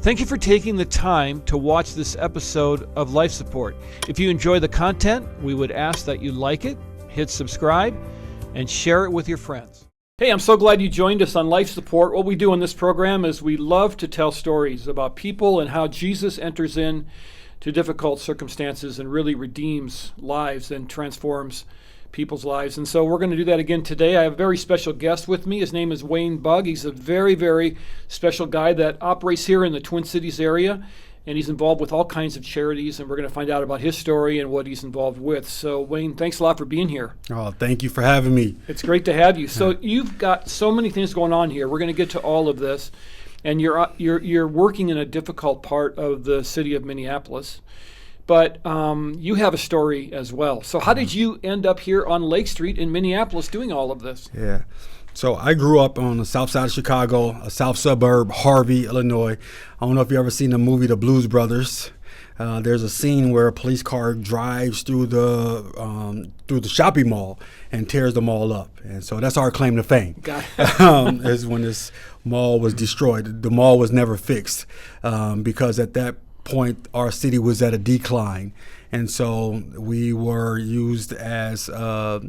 Thank you for taking the time to watch this episode of Life Support. If you enjoy the content, we would ask that you like it, hit subscribe, and share it with your friends. Hey, I'm so glad you joined us on Life Support. What we do on this program is we love to tell stories about people and how Jesus enters in to difficult circumstances and really redeems lives and transforms people's lives. And so we're going to do that again today. I have a very special guest with me. His name is Bugg. He's a very, very special guy that operates here in the Twin Cities area, and he's involved with all kinds of charities, and we're going to find out about his story and what he's involved with. So Wayne, thanks a lot for being here. Oh, thank you for having me. It's great to have you. So you've got so many things going on here. We're going to get to all of this, and you're working in a difficult part of the city of Minneapolis. But you have a story as well. So how did you end up here on Lake Street in Minneapolis doing all of this? Yeah. So I grew up on the south side of Chicago, a south suburb, Harvey, Illinois. I don't know if you've ever seen the movie The Blues Brothers. There's a scene where a police car drives through the shopping mall and tears the mall up. And so that's our claim to fame. Got it. Is when this mall was destroyed. The mall was never fixed because at that point our city was at a decline, and so we were used as a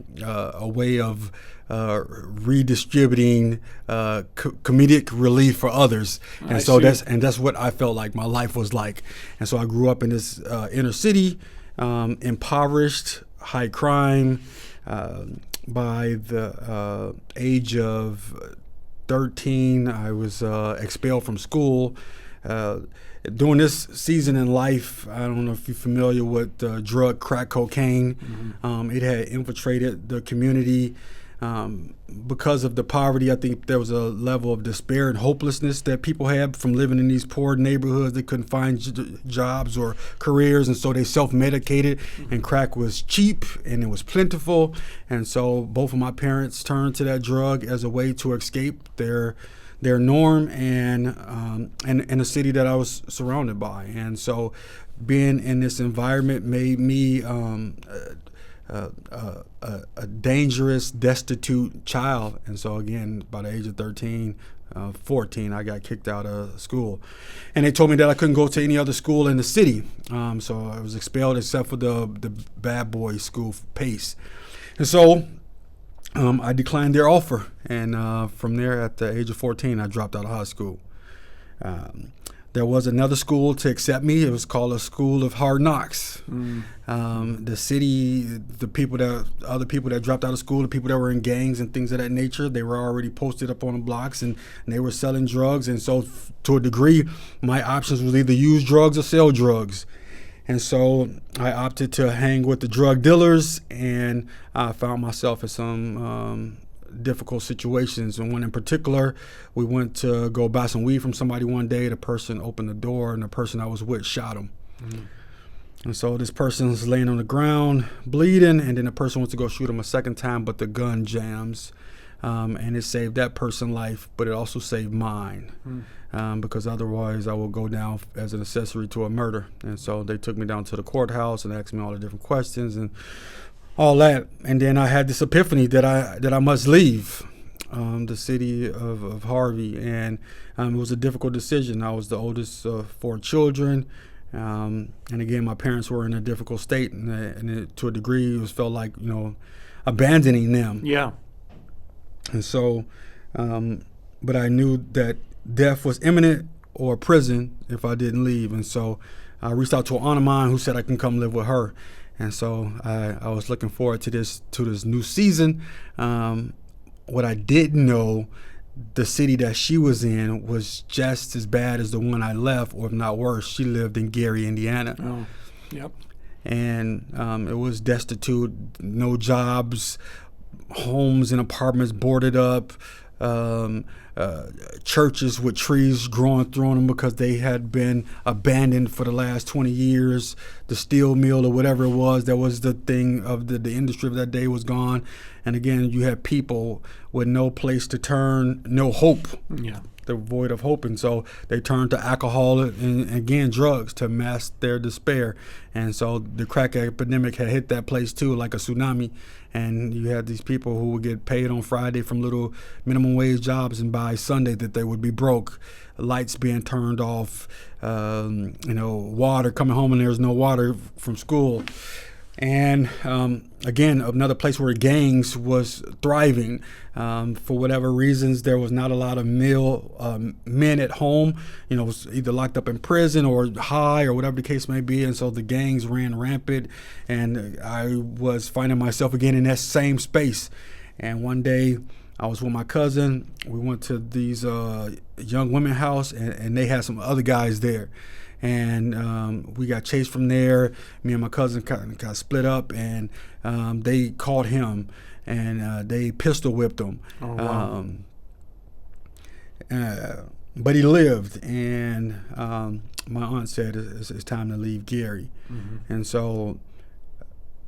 way of redistributing comedic relief for others. And so that's what I felt like my life was like. And so I grew up in this inner city, impoverished, high crime. By the age of 13, I was expelled from school. During this season in life, I don't know if you're familiar with the drug crack cocaine. Mm-hmm. It had infiltrated the community. Because of the poverty, I think there was a level of despair and hopelessness that people had from living in these poor neighborhoods. They couldn't find jobs or careers, and so they self-medicated. Mm-hmm. And crack was cheap and it was plentiful. And so both of my parents turned to that drug as a way to escape their norm and a city that I was surrounded by. And so being in this environment made me a dangerous, destitute child. And so again, by the age of 14, I got kicked out of school. And they told me that I couldn't go to any other school in the city. So I was expelled except for the bad boy school, PACE. And so I declined their offer, and from there, at the age of 14, I dropped out of high school. There was another school to accept me. It was called a school of hard knocks. The city, other people that dropped out of school, the people that were in gangs and things of that nature, they were already posted up on the blocks, and they were selling drugs. And so to a degree, my options was either use drugs or sell drugs. And so I opted to hang with the drug dealers, and I found myself in some difficult situations. And one in particular, we went to go buy some weed from somebody one day. The person opened the door, and the person I was with shot him. Mm-hmm. And so this person was laying on the ground bleeding, and then the person went to go shoot him a second time, but the gun jams. And it saved that person's life, but it also saved mine. Because otherwise I will go down as an accessory to a murder. And so they took me down to the courthouse and asked me all the different questions and all that. And then I had this epiphany that I must leave the city of Harvey. And it was a difficult decision. I was the oldest of 4 children. And again, my parents were in a difficult state. And to a degree, it felt like, abandoning them. Yeah. And so, but I knew that death was imminent or prison if I didn't leave. And so I reached out to an aunt of mine who said I can come live with her. And so I was looking forward to this new season. What I didn't know, the city that she was in was just as bad as the one I left, or if not worse. She lived in Gary, Indiana. Oh, yep. And it was destitute, no jobs, homes and apartments boarded up, churches with trees growing through them because they had been abandoned for the last 20 years. The steel mill or whatever it was, that was the thing of the industry of that day was gone. And again, you had people with no place to turn, no hope. Yeah. The void of hope. And so they turned to alcohol and again, drugs to mask their despair. And so the crack epidemic had hit that place too, like a tsunami. And you had these people who would get paid on Friday from little minimum wage jobs, and by by Sunday that they would be broke, lights being turned off, water coming home and there's no water from school. And again, another place where gangs was thriving. For whatever reasons, there was not a lot of men at home, was either locked up in prison or high or whatever the case may be. And so the gangs ran rampant, and I was finding myself again in that same space. And one day I was with my cousin. We went to these young women's house, and they had some other guys there. And we got chased from there. Me and my cousin got split up, and they caught him, and they pistol whipped him. Oh, wow. But he lived, and my aunt said it's time to leave Gary. Mm-hmm. And so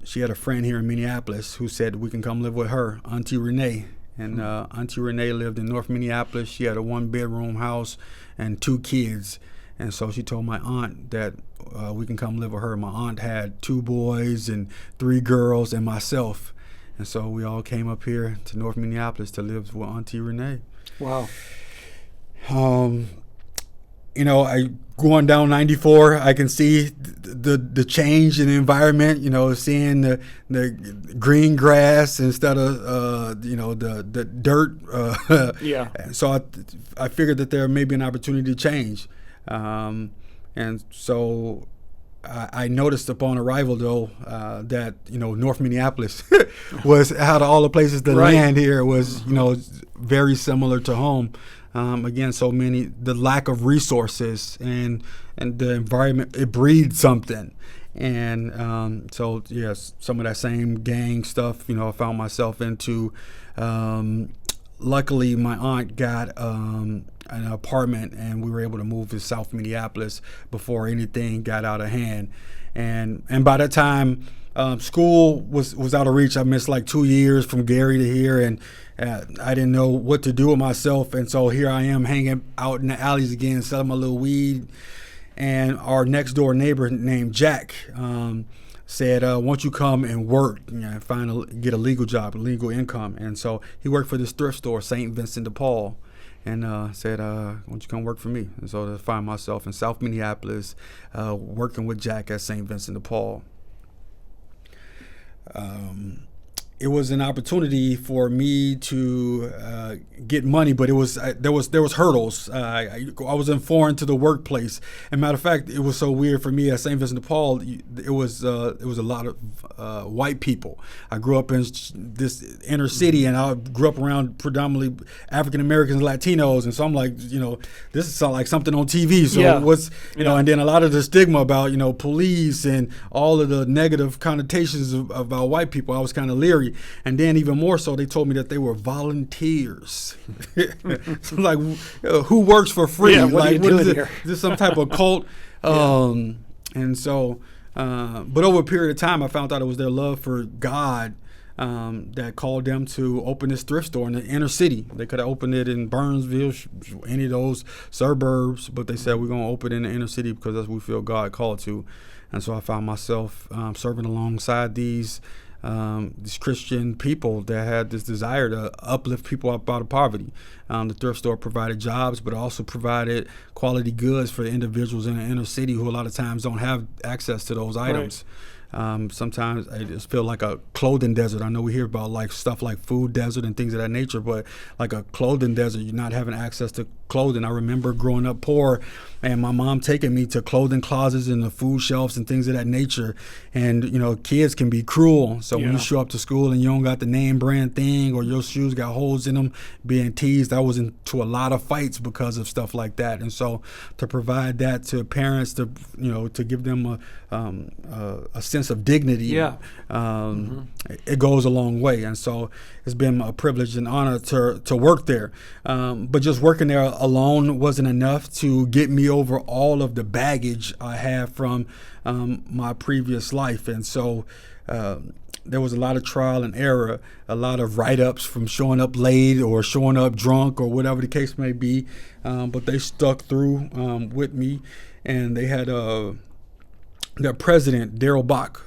she had a friend here in Minneapolis who said we can come live with her, Auntie Renee. And Auntie Renee lived in North Minneapolis. She had a 1-bedroom house and 2 kids. And so she told my aunt that we can come live with her. My aunt had 2 boys and 3 girls and myself. And so we all came up here to North Minneapolis to live with Auntie Renee. Wow. I going down 94, I can see the change in the environment, seeing the green grass instead of, the dirt. Yeah. So I figured that there may be an opportunity to change. And so I noticed upon arrival, though, that, North Minneapolis was, out of all the places to land here, was, very similar to home. Again, the lack of resources and the environment, it breeds something. And so, yes, some of that same gang stuff, I found myself into. Luckily, my aunt got an apartment, and we were able to move to South Minneapolis before anything got out of hand. And by that time, school was out of reach. I missed like 2 years from Gary to here, and I didn't know what to do with myself. And so here I am hanging out in the alleys again, selling my little weed. And our next door neighbor named Jack said, "Why don't you come and work and get a legal job, legal income?" And so he worked for this thrift store, St. Vincent de Paul, and said, "Why don't you come work for me?" And so to find myself in South Minneapolis, working with Jack at St. Vincent de Paul. It was an opportunity for me to get money, but there was hurdles. I wasn't foreign to the workplace. And matter of fact, it was so weird for me at St. Vincent de Paul. It was a lot of white people. I grew up in this inner city, and I grew up around predominantly African Americans, Latinos, and so I'm like, this is like something on TV. So what's and then a lot of the stigma about police and all of the negative connotations about white people. I was kind of leery. And then even more so, they told me that they were volunteers. So like, who works for free? Yeah, what are you doing here? Is this some type of cult? And so, but over a period of time, I found out it was their love for God that called them to open this thrift store in the inner city. They could have opened it in Burnsville, any of those suburbs, but they said, we're going to open it in the inner city because that's what we feel God called to. And so I found myself serving alongside these Christian people that had this desire to uplift people up out of poverty. The thrift store provided jobs, but also provided quality goods for the individuals in the inner city who a lot of times don't have access to those items. Sometimes I just feel like a clothing desert. I know we hear about like stuff like food desert and things of that nature, but like a clothing desert, you're not having access to clothing. I remember growing up poor and my mom taking me to clothing closets and the food shelves and things of that nature. And, kids can be cruel. So when you show up to school and you don't got the name brand thing or your shoes got holes in them, being teased, I was into a lot of fights because of stuff like that. And so to provide that to parents, to give them a sense of dignity, it goes a long way. And so it's been a privilege and honor to work there. But just working there alone wasn't enough to get me over all of the baggage I had from my previous life. And so there was a lot of trial and error, a lot of write-ups from showing up late or showing up drunk or whatever the case may be. But they stuck through with me, and they had their president, Bugg,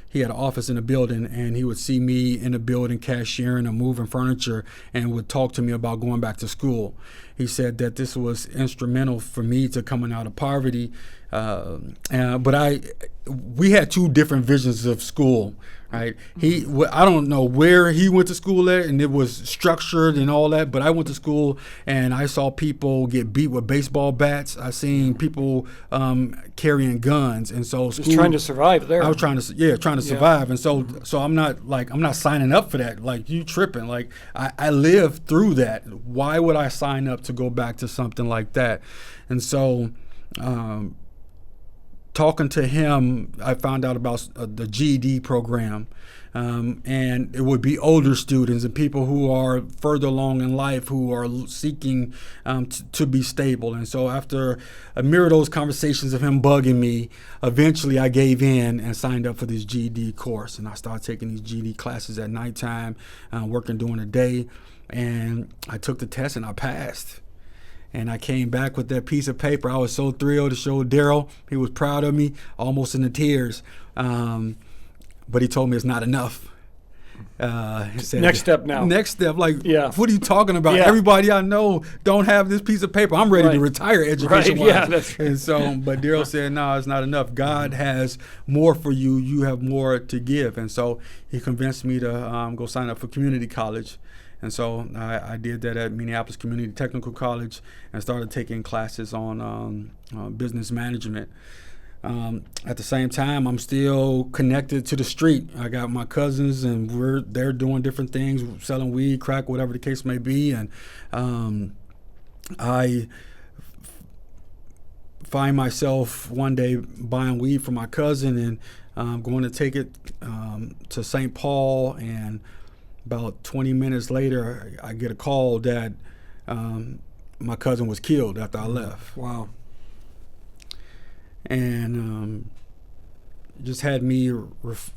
He had an office in the building, and he would see me in the building cashiering or moving furniture, and would talk to me about going back to school. He said that this was instrumental for me to coming out of poverty. But we had two different visions of school, right? I don't know where he went to school at, and it was structured and all that, but I went to school and I saw people get beat with baseball bats. I seen people carrying guns, and so just trying to survive there. I was trying to survive, and so I'm not signing up for that. Like, you tripping? Like, I lived through that. Why would I sign up to go back to something like that? And so, talking to him, I found out about the GED program, and it would be older students and people who are further along in life who are seeking to be stable. And so after a myriad of those conversations of him bugging me, eventually I gave in and signed up for this GED course. And I started taking these GED classes at nighttime, working during the day. And I took the test and I passed. And I came back with that piece of paper. I was so thrilled to show Daryl. He was proud of me, almost in the tears. But he told me it's not enough. He said, next step now. Next step, like, yeah. What are you talking about? Yeah. Everybody I know don't have this piece of paper. I'm ready to retire education-wise. Right. Yeah, that's right. And so, but Daryl said, no, it's not enough. God has more for you. You have more to give. And so he convinced me to go sign up for community college. And so I did that at Minneapolis Community Technical College and started taking classes on business management. At the same time, I'm still connected to the street. I got my cousins, and they're doing different things, selling weed, crack, whatever the case may be. And I find myself one day buying weed from my cousin and going to take it to St. Paul, and about 20 minutes later, I get a call that my cousin was killed after I left. Wow. And just had me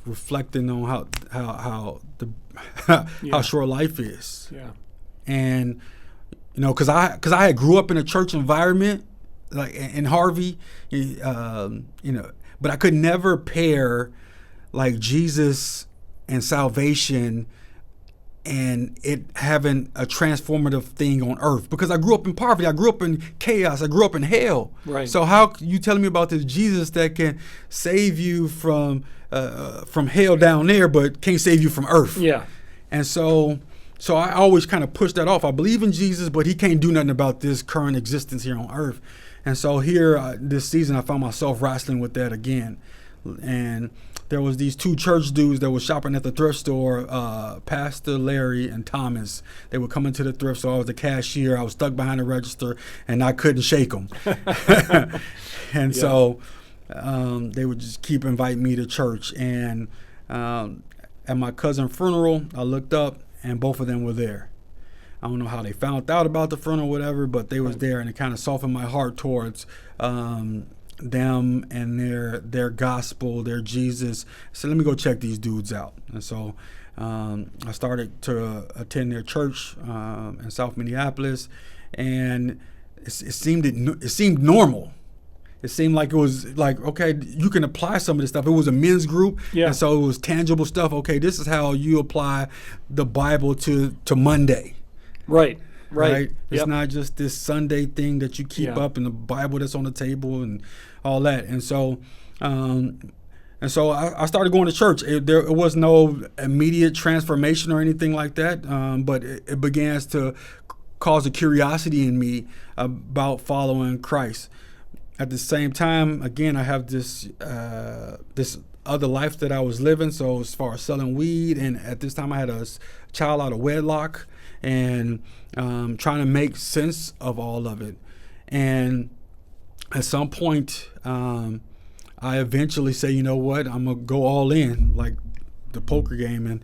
reflecting on how short life is. Yeah. And because I had grew up in a church environment, like in Harvey, but I could never pair like Jesus and salvation and it having a transformative thing on earth, because I grew up in poverty, I grew up in chaos, I grew up in hell. Right. So how you telling me about this Jesus that can save you from hell down there, but can't save you from earth? Yeah. And so I always kind of push that off. I believe in Jesus, but he can't do nothing about this current existence here on earth. And so here this season, I found myself wrestling with that again. And there was these two church dudes that were shopping at the thrift store, Pastor Larry and Thomas. They would come into the thrift store. I was the cashier. I was stuck behind the register, and I couldn't shake them. And so they would just keep inviting me to church. And at my cousin's funeral, I looked up, and both of them were there. I don't know how they found out about the funeral or whatever, but they was there, and it kind of softened my heart towards them and their gospel, their Jesus. So let me go check these dudes out. And so I started to attend their church in South Minneapolis, and it seemed normal. It seemed like it was like, okay, you can apply some of this stuff. It was a men's group, and so it was tangible stuff. Okay, this is how you apply the Bible to Monday. Right. It's not just this Sunday thing that you keep up and the Bible that's on the table and all that. And so I started going to church. There was no immediate transformation or anything like that, but it began to cause a curiosity in me about following Christ. At the same time, again, I have this other life that I was living. So as far as selling weed, and at this time I had a child out of wedlock, and trying to make sense of all of it. And at some point, I eventually say, you know what, I'm going to go all in, like the poker game.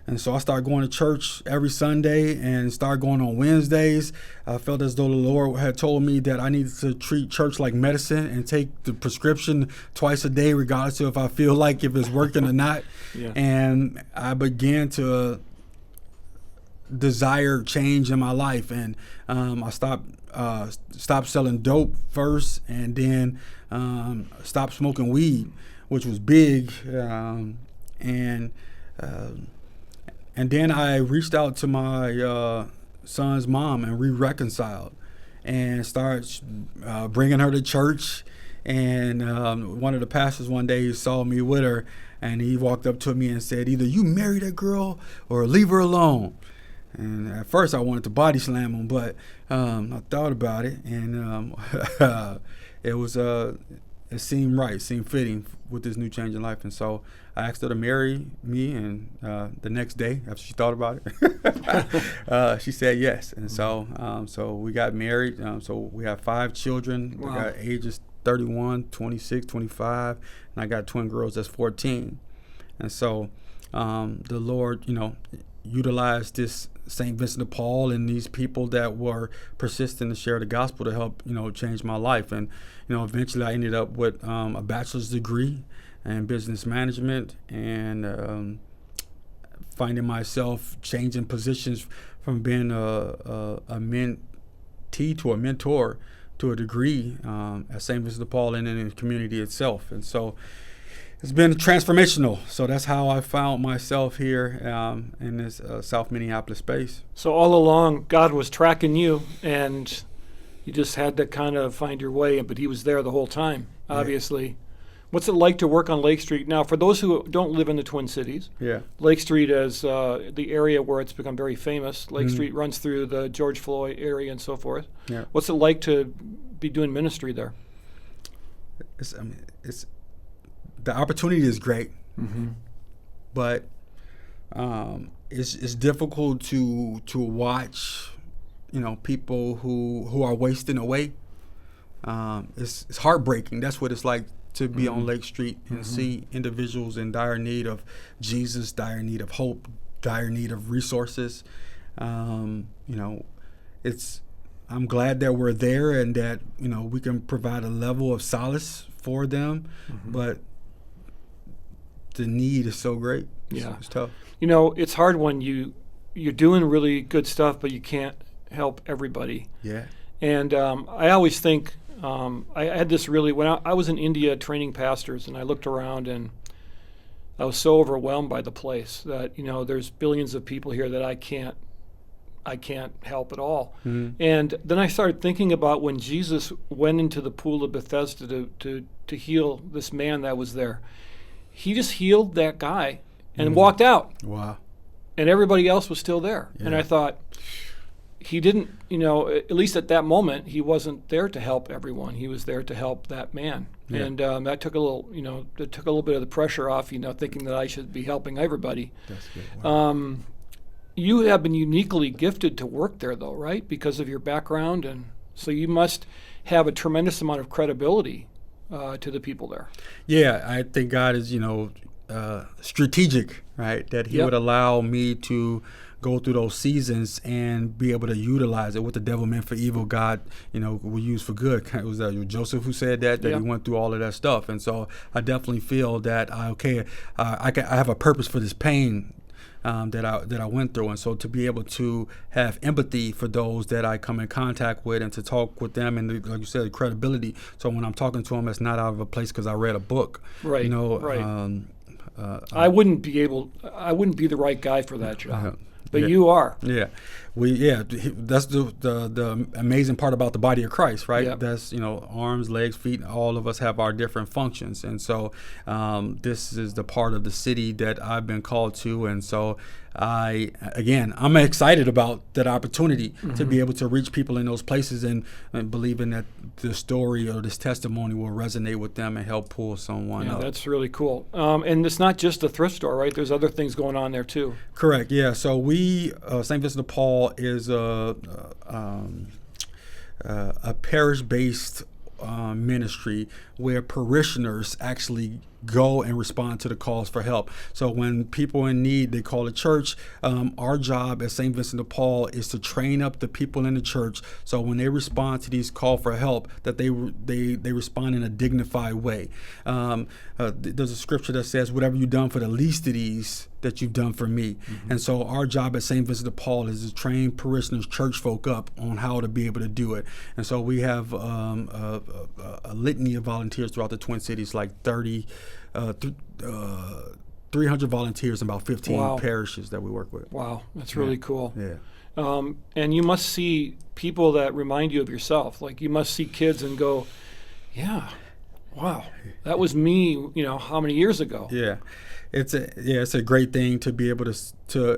And so I started going to church every Sunday and started going on Wednesdays. I felt as though the Lord had told me that I needed to treat church like medicine and take the prescription twice a day, regardless of if I feel like if it's working or not. And I began to desired change in my life, and I stopped selling dope first, and then stopped smoking weed, which was big, and then I reached out to my son's mom and reconciled, and started bringing her to church. And one of the pastors one day saw me with her, and he walked up to me and said, "Either you marry that girl or leave her alone." And at first I wanted to body slam him, but I thought about it, and it seemed right, seemed fitting with this new change in life. And so I asked her to marry me, and the next day after she thought about it, she said yes. And so we got married. So we have 5 children. Wow. We got ages 31, 26, 25, and I got twin girls that's 14. And so the Lord, utilized this St. Vincent de Paul and these people that were persistent to share the gospel to help, change my life. And, eventually I ended up with a bachelor's degree in business management, and finding myself changing positions from being a mentee to a mentor to a degree at St. Vincent de Paul and in the community itself. And so it's been transformational. So that's how I found myself here in this South Minneapolis space. So all along, God was tracking you, and you just had to kind of find your way, but he was there the whole time, obviously. Yeah. What's it like to work on Lake Street? Now, for those who don't live in the Twin Cities, Lake Street is the area where it's become very famous. Lake Street runs through the George Floyd area and so forth. Yeah. What's it like to be doing ministry there? The opportunity is great, but it's difficult to watch, people who are wasting away. It's heartbreaking. That's what it's like to be on Lake Street and see individuals in dire need of Jesus, dire need of hope, dire need of resources. I'm glad that we're there and that we can provide a level of solace for them, but the need is so great. It's tough. It's hard when you're doing really good stuff, but you can't help everybody. Yeah. And I always think I had this when I was in India training pastors, and I looked around and I was so overwhelmed by the place that there's billions of people here that I can't help at all. And then I started thinking about when Jesus went into the pool of Bethesda to heal this man that was there. He just healed that guy and walked out. Wow. And everybody else was still there. Yeah. And I thought, he didn't, at least at that moment, he wasn't there to help everyone. He was there to help that man. Yeah. And that took a little bit of the pressure off, thinking that I should be helping everybody. That's good. Wow. You have been uniquely gifted to work there, though, right? Because of your background. And so you must have a tremendous amount of credibility to the people there. Yeah, I think God is, strategic, right? That he would allow me to go through those seasons and be able to utilize it. What the devil meant for evil, God, will use for good. It was Joseph who said that he went through all of that stuff. And so I definitely feel that I have a purpose for this pain that I went through. And so to be able to have empathy for those that I come in contact with and to talk with them, and like you said, the credibility. So when I'm talking to them, it's not out of a place because I read a book. Right. Right. I wouldn't be the right guy for that job. But you are. Yeah. That's the amazing part about the body of Christ, right? Yep. That's, arms, legs, feet, all of us have our different functions. And so this is the part of the city that I've been called to. And so I'm excited about that opportunity to be able to reach people in those places and believing that the story or this testimony will resonate with them and help pull someone up. That's really cool. And it's not just a thrift store, right? There's other things going on there too. Correct. Yeah. So St. Vincent de Paul is a parish-based ministry where parishioners actually go and respond to the calls for help. So when people in need, they call the church. Our job at St. Vincent de Paul is to train up the people in the church, so when they respond to these call for help, that they respond in a dignified way. There's a scripture that says, "Whatever you've done for the least of these, that you've done for me." Mm-hmm. And so our job at St. Vincent de Paul is to train parishioners, church folk up on how to be able to do it. And so we have a litany of volunteers throughout the Twin Cities, like 300 volunteers in about 15 parishes that we work with. Wow, that's really cool. Yeah. And you must see people that remind you of yourself. Like, you must see kids and go, yeah, wow, that was me, how many years ago? Yeah. It's a great thing to be able to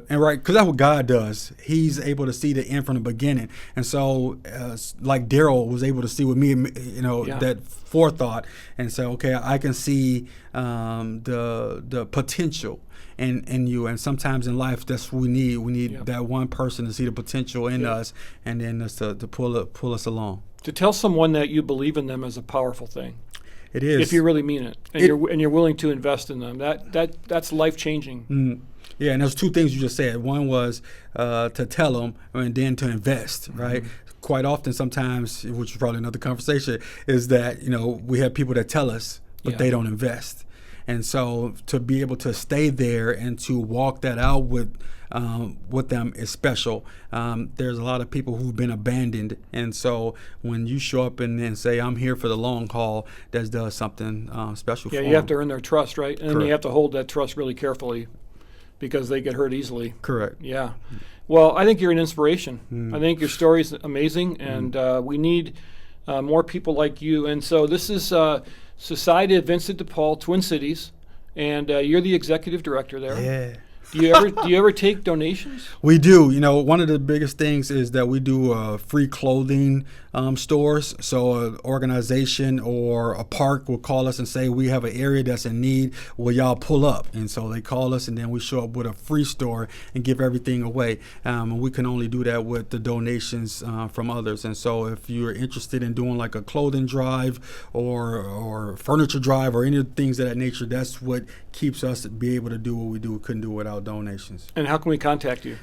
and right, because that's what God does. He's able to see the end from the beginning, and so like Daryl was able to see with me, that forethought, and say, okay, I can see the potential in you, and sometimes in life that's what we need. We need that one person to see the potential in us, and then us to pull us along. To tell someone that you believe in them is a powerful thing. It is, if you really mean it, and you're willing to invest in them. That's life changing. Mm. Yeah, and there's two things you just said. One was to tell them, and then to invest. Right. Mm-hmm. Quite often, sometimes, which is probably another conversation, is that we have people that tell us, but they don't invest. And so to be able to stay there and to walk that out with them is special. There's a lot of people who've been abandoned, and so when you show up and say, I'm here for the long haul, that does something special for them. Yeah, you have to earn their trust, right? And then you have to hold that trust really carefully, because they get hurt easily. Correct. Yeah. Well, I think you're an inspiration. I think your story is amazing, and we need more people like you. And so this is Society of Vincent de Paul, Twin Cities, and you're the executive director there. Yeah. Do you ever take donations? We do. One of the biggest things is that we do free clothing stores. So an organization or a park will call us and say, we have an area that's in need. Will y'all pull up? And so they call us, and then we show up with a free store and give everything away. And we can only do that with the donations from others. And so if you're interested in doing like a clothing drive or furniture drive or any of the things of that nature, that's what keeps us to be able to do what we do. We couldn't do without donations. And how can we contact you?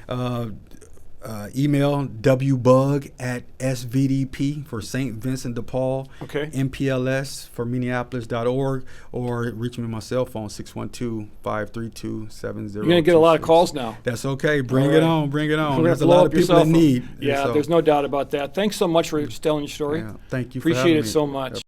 Email wbug@svdp for St. Vincent de Paul, MPLS for Minneapolis.org, or reach me on my cell phone, 612-532-7026. You're going to get a lot of calls now. That's okay. Bring it on. There's a lot of people in need. Yeah, there's no doubt about that. Thanks so much for telling your story. Yeah, thank you for having me. Appreciate it so much.